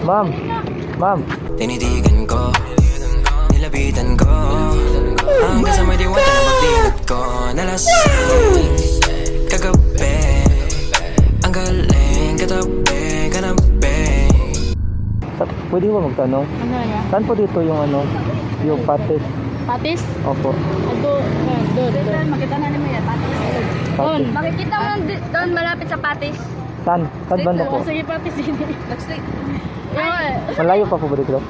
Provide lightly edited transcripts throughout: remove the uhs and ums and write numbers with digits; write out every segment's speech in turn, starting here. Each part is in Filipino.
Ma'am, ma'am. Tinitigan ko, nilapitan ko, hanggang sa may diwata na magdilat ko. Nalasing, kagabi, ang galing, katabi, kanabi. Pwede ba magtanong? Ano niya? Saan po dito yung ano? Yung patis? Patis? Opo. Doon. Makita na naman yan, patis. Patis. Makikita mo doon malapit sa patis. Saan? Saan banda po? Sige, patis yun. Next street. Malayo pa po ba dito?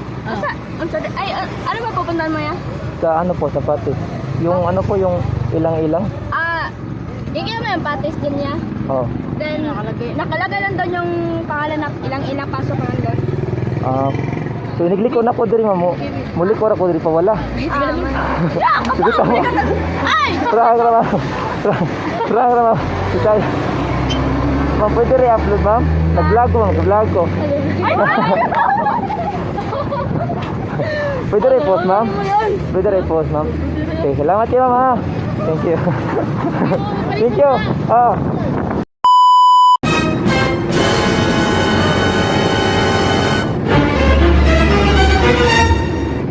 Ay, ano ba pupuntahan mo yan? Sa ano po, sa patis? Yung ano po, yung ilang-ilang? Ikita mo yung patis din niya. Oh. Then, nakalagay lang doon yung pangalan na ilang pasok lang doon. So inigli ko na po diri mamo. Muli ko ra ko diri pa wala. Sige tama. Ay! Tra. Sige. Ma'am, pwede re-upload ma'am? Nag-vlog ko. Pwede re-post ma'am? Pwede re-post ma'am? Okay, salamat ya ma'am ha. Thank you. Thank you.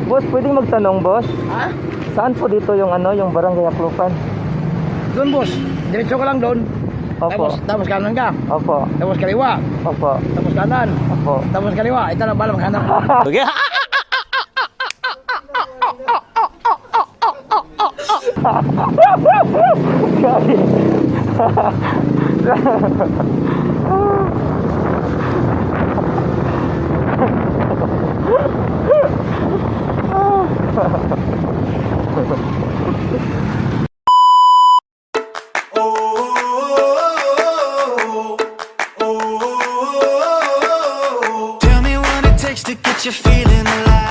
Boss, pwedeng magtanong, boss? Ha? Saan po dito yung ano, yung Barangay Aklupan? Doon boss, diretso ka lang doon. Opo. Tapos kanan ka. Opo. Tapos kaliwa. Opo. Tapos kanan. Opo. Tapos kaliwa. Ito na bala maghanap. Okay. Tell me what it takes to get you feeling alive.